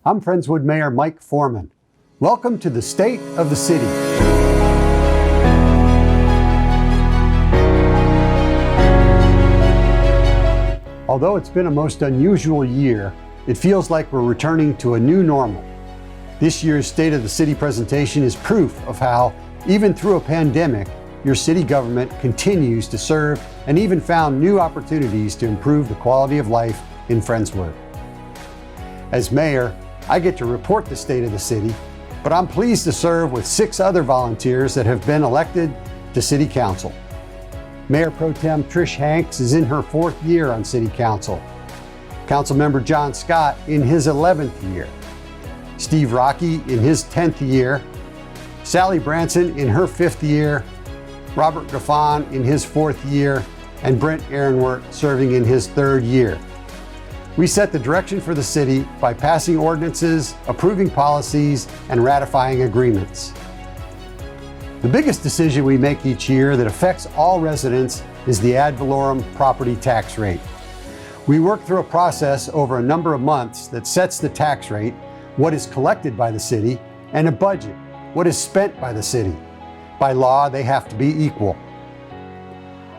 I'm Friendswood Mayor Mike Foreman. Welcome to the State of the City. Although it's been a most unusual year, it feels like we're returning to a new normal. This year's State of the City presentation is proof of how, even through a pandemic, your city government continues to serve and even found new opportunities to improve the quality of life in Friendswood. As mayor, I get to report the state of the city, but I'm pleased to serve with 6 other volunteers that have been elected to City Council. Mayor Pro Tem Trish Hanks is in her 4th year on City Council. Councilmember John Scott in his 11th year. Steve Rocky in his 10th year. Sally Branson in her 5th year. Robert Gaffon in his 4th year. And Brent Ehrenwert serving in his 3rd year. We set the direction for the city by passing ordinances, approving policies, and ratifying agreements. The biggest decision we make each year that affects all residents is the ad valorem property tax rate. We work through a process over a number of months that sets the tax rate, what is collected by the city, and a budget, what is spent by the city. By law, they have to be equal.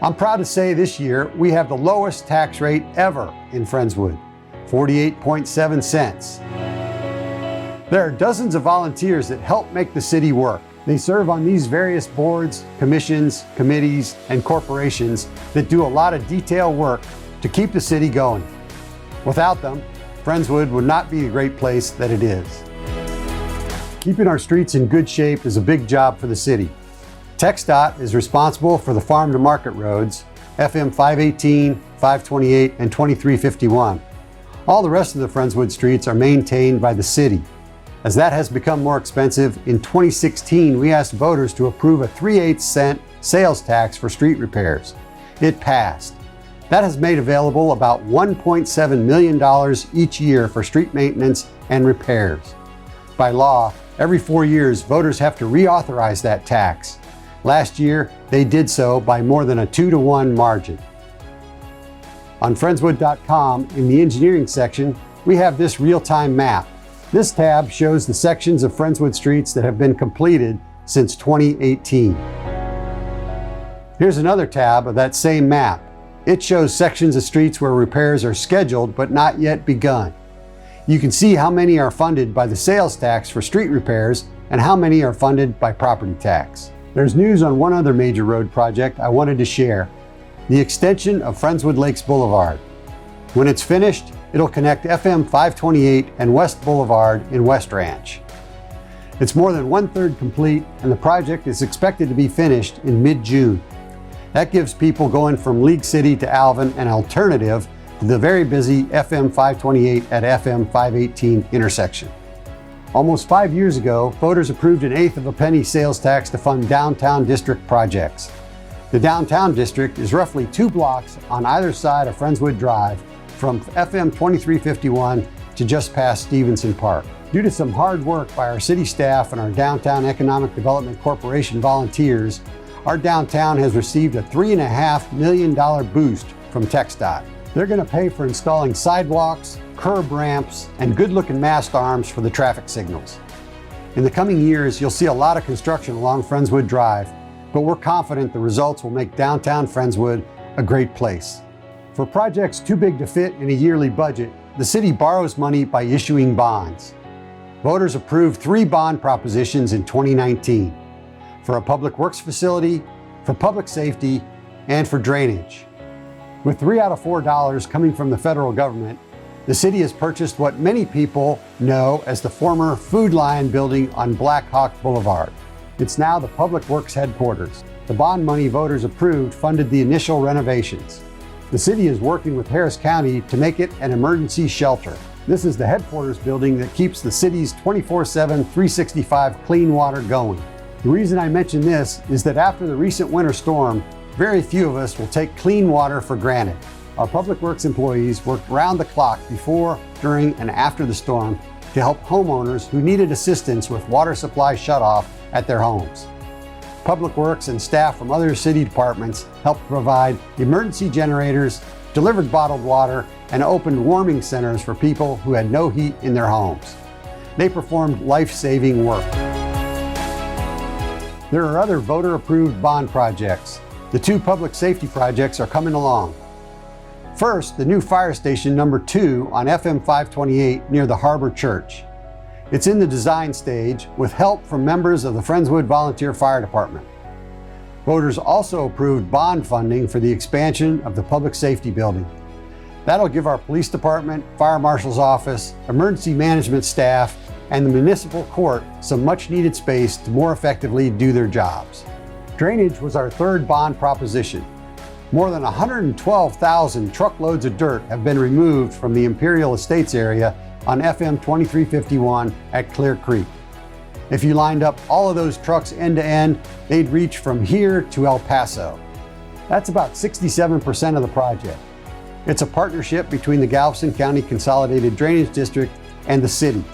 I'm proud to say this year we have the lowest tax rate ever in Friendswood, 48.7 cents. There are dozens of volunteers that help make the city work. They serve on these various boards, commissions, committees, and corporations that do a lot of detailed work to keep the city going. Without them, Friendswood would not be the great place that it is. Keeping our streets in good shape is a big job for the city. TxDOT is responsible for the farm to market roads, FM 518, 528, and 2351. All the rest of the Friendswood streets are maintained by the city. As that has become more expensive, in 2016 we asked voters to approve a 3/8 cent sales tax for street repairs. It passed. That has made available about $1.7 million each year for street maintenance and repairs. By law, every 4 years voters have to reauthorize that tax. Last year, they did so by more than a 2-to-1 margin. On Friendswood.com, in the engineering section, we have this real-time map. This tab shows the sections of Friendswood streets that have been completed since 2018. Here's another tab of that same map. It shows sections of streets where repairs are scheduled but not yet begun. You can see how many are funded by the sales tax for street repairs and how many are funded by property tax. There's news on one other major road project I wanted to share, the extension of Friendswood Lakes Boulevard. When it's finished, it'll connect FM 528 and West Boulevard in West Ranch. It's more than 1/3 complete, and the project is expected to be finished in mid-June. That gives people going from League City to Alvin an alternative to the very busy FM 528 at FM 518 intersection. Almost 5 years ago, voters approved an 1/8 of a penny sales tax to fund downtown district projects. The downtown district is roughly 2 blocks on either side of Friendswood Drive from FM 2351 to just past Stevenson Park. Due to some hard work by our city staff and our Downtown Economic Development Corporation volunteers, our downtown has received a $3.5 million boost from TxDOT. They're going to pay for installing sidewalks, curb ramps, and good-looking mast arms for the traffic signals. In the coming years, you'll see a lot of construction along Friendswood Drive, but we're confident the results will make downtown Friendswood a great place. For projects too big to fit in a yearly budget, the city borrows money by issuing bonds. Voters approved 3 bond propositions in 2019 for a public works facility, for public safety, and for drainage. With 3 out of $4 coming from the federal government, the city has purchased what many people know as the former Food Lion building on Black Hawk Boulevard. It's now the Public Works headquarters. The bond money voters approved funded the initial renovations. The city is working with Harris County to make it an emergency shelter. This is the headquarters building that keeps the city's 24/7, 365 clean water going. The reason I mention this is that after the recent winter storm, very few of us will take clean water for granted. Our Public Works employees worked round the clock before, during, and after the storm to help homeowners who needed assistance with water supply shutoff at their homes. Public Works and staff from other city departments helped provide emergency generators, delivered bottled water, and opened warming centers for people who had no heat in their homes. They performed life-saving work. There are other voter-approved bond projects. The 2 public safety projects are coming along. First, the new fire station number 2 on FM 528 near the Harbor Church. It's in the design stage with help from members of the Friendswood Volunteer Fire Department. Voters also approved bond funding for the expansion of the public safety building. That'll give our police department, fire marshal's office, emergency management staff, and the municipal court some much-needed space to more effectively do their jobs. Drainage was our 3rd bond proposition. More than 112,000 truckloads of dirt have been removed from the Imperial Estates area on FM 2351 at Clear Creek. If you lined up all of those trucks end to end, they'd reach from here to El Paso. That's about 67% of the project. It's a partnership between the Galveston County Consolidated Drainage District and the city.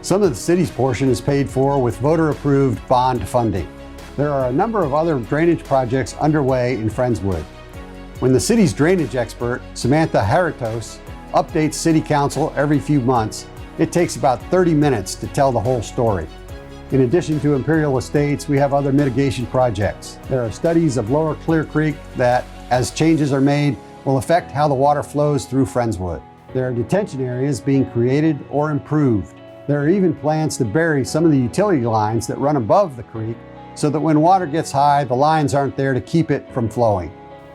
Some of the city's portion is paid for with voter-approved bond funding. There are a number of other drainage projects underway in Friendswood. When the city's drainage expert, Samantha Haritos, updates City Council every few months, it takes about 30 minutes to tell the whole story. In addition to Imperial Estates, we have other mitigation projects. There are studies of Lower Clear Creek that, as changes are made, will affect how the water flows through Friendswood. There are detention areas being created or improved. There are even plans to bury some of the utility lines that run above the creek so that when water gets high, the lines aren't there to keep it from flowing.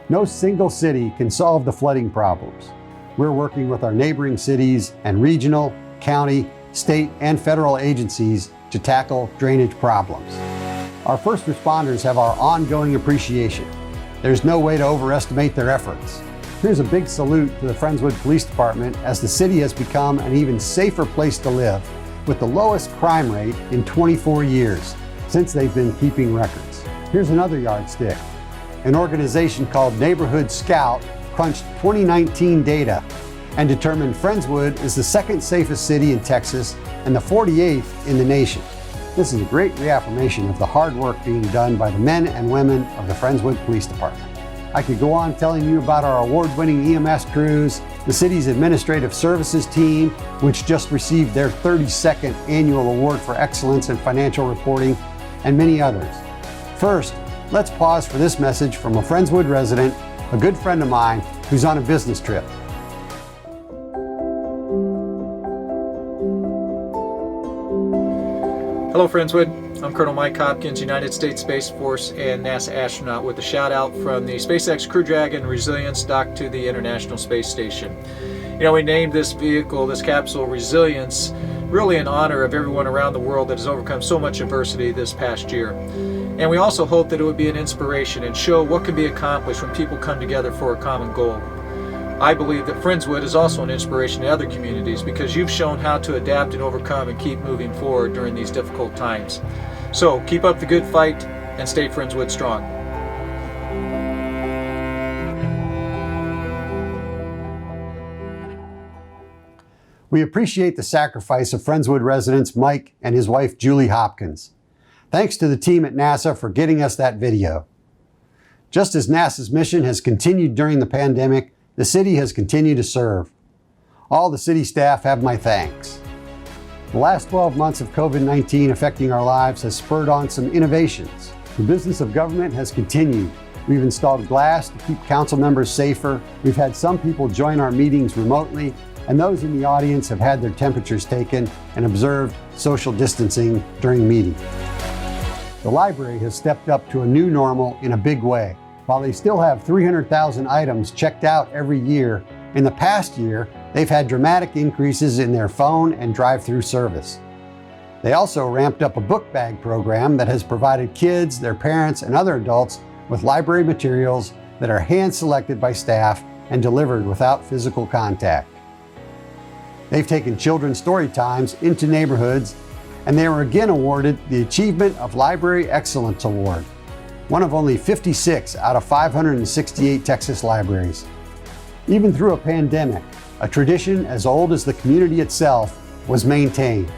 No single city can solve the flooding problems. We're working with our neighboring cities and regional, county, state, and federal agencies to tackle drainage problems. Our first responders have our ongoing appreciation. There's no way to overestimate their efforts. Here's a big salute to the Friendswood Police Department as the city has become an even safer place to live with the lowest crime rate in 24 years since they've been keeping records. Here's another yardstick. An organization called Neighborhood Scout crunched 2019 data and determined Friendswood is the 2nd safest city in Texas and the 48th in the nation. This is a great reaffirmation of the hard work being done by the men and women of the Friendswood Police Department. I could go on telling you about our award-winning EMS crews, the city's administrative services team, which just received their 32nd annual award for excellence in financial reporting, and many others. First, let's pause for this message from a Friendswood resident, a good friend of mine, who's on a business trip. Hello Friendswood, I'm Colonel Mike Hopkins, United States Space Force and NASA astronaut, with a shout out from the SpaceX Crew Dragon Resilience docked to the International Space Station. You know, we named this vehicle, this capsule, Resilience, really in honor of everyone around the world that has overcome so much adversity this past year. And we also hope that it would be an inspiration and show what can be accomplished when people come together for a common goal. I believe that Friendswood is also an inspiration to other communities because you've shown how to adapt and overcome and keep moving forward during these difficult times. So keep up the good fight and stay Friendswood strong. We appreciate the sacrifice of Friendswood residents Mike and his wife Julie Hopkins. Thanks to the team at NASA for getting us that video. Just as NASA's mission has continued during the pandemic, the city has continued to serve. All the city staff have my thanks. The last 12 months of COVID-19 affecting our lives has spurred on some innovations. The business of government has continued. We've installed glass to keep council members safer. We've had some people join our meetings remotely, and those in the audience have had their temperatures taken and observed social distancing during meetings. The library has stepped up to a new normal in a big way. While they still have 300,000 items checked out every year, in the past year, they've had dramatic increases in their phone and drive-through service. They also ramped up a book bag program that has provided kids, their parents, and other adults with library materials that are hand-selected by staff and delivered without physical contact. They've taken children's story times into neighborhoods, and they were again awarded the Achievement of Library Excellence Award, one of only 56 out of 568 Texas libraries. Even through a pandemic, a tradition as old as the community itself was maintained.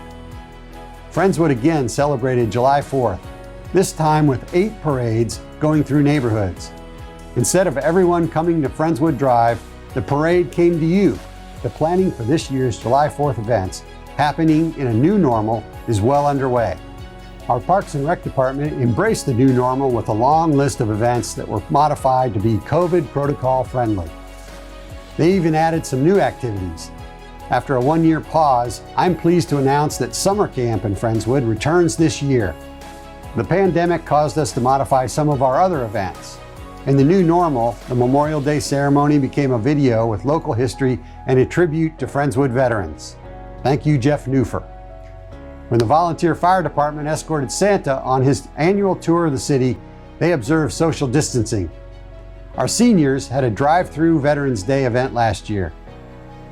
Friendswood again celebrated July 4th, this time with 8 parades going through neighborhoods. Instead of everyone coming to Friendswood Drive, the parade came to you. The planning for this year's July 4th events happening in a new normal is well underway. Our Parks and Rec department embraced the new normal with a long list of events that were modified to be COVID protocol friendly. They even added some new activities. After a one-year pause, I'm pleased to announce that summer camp in Friendswood returns this year. The pandemic caused us to modify some of our other events. In the new normal, the Memorial Day ceremony became a video with local history and a tribute to Friendswood veterans. Thank you, Jeff Newfer. When the volunteer fire department escorted Santa on his annual tour of the city, they observed social distancing. Our seniors had a drive-through Veterans Day event last year.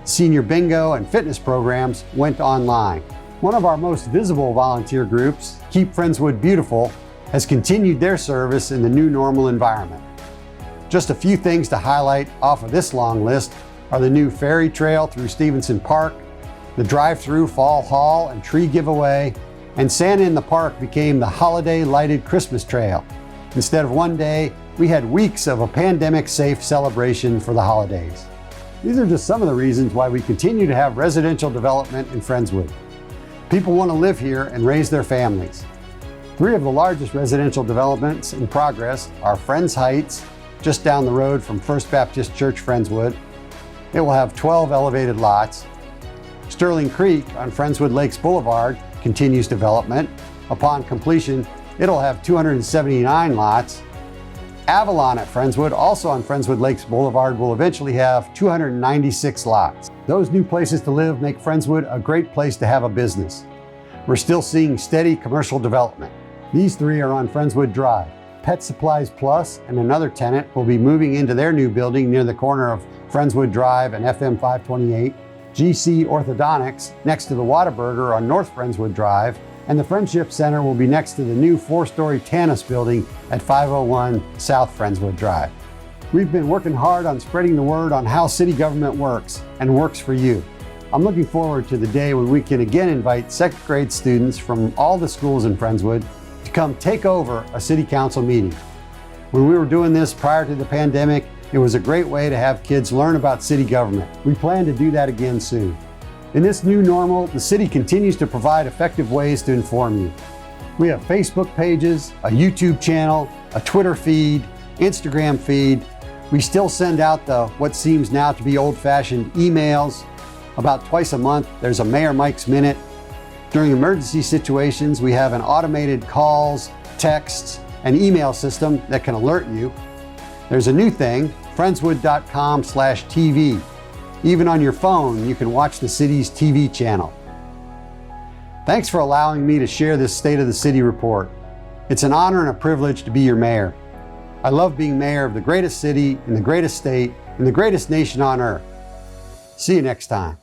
Senior bingo and fitness programs went online. One of our most visible volunteer groups, Keep Friendswood Beautiful, has continued their service in the new normal environment. Just a few things to highlight off of this long list are the new ferry trail through Stevenson Park, the drive-through fall haul and tree giveaway, and Santa in the Park became the holiday lighted Christmas trail. Instead of one day, we had weeks of a pandemic-safe celebration for the holidays. These are just some of the reasons why we continue to have residential development in Friendswood. People want to live here and raise their families. 3 of the largest residential developments in progress are Friends Heights, just down the road from First Baptist Church Friendswood. It will have 12 elevated lots. Sterling Creek on Friendswood Lakes Boulevard continues development. Upon completion, it'll have 279 lots. Avalon at Friendswood, also on Friendswood Lakes Boulevard, will eventually have 296 lots. Those new places to live make Friendswood a great place to have a business. We're still seeing steady commercial development. These 3 are on Friendswood Drive. Pet Supplies Plus and another tenant will be moving into their new building near the corner of Friendswood Drive and FM 528. GC Orthodontics next to the Whataburger on North Friendswood Drive, and the Friendship Center will be next to the new 4-story Tanis building at 501 South Friendswood Drive. We've been working hard on spreading the word on how city government works and works for you. I'm looking forward to the day when we can again invite 2nd grade students from all the schools in Friendswood to come take over a city council meeting. When we were doing this prior to the pandemic, it was a great way to have kids learn about city government. We plan to do that again soon. In this new normal, the city continues to provide effective ways to inform you. We have Facebook pages, a YouTube channel, a Twitter feed, Instagram feed. We still send out what seems now to be old-fashioned emails. About twice a month, there's a Mayor Mike's Minute. During emergency situations, we have an automated calls, texts, and email system that can alert you. There's a new thing, friendswood.com/TV. Even on your phone, you can watch the city's TV channel. Thanks for allowing me to share this State of the City report. It's an honor and a privilege to be your mayor. I love being mayor of the greatest city in the greatest state in the greatest nation on earth. See you next time.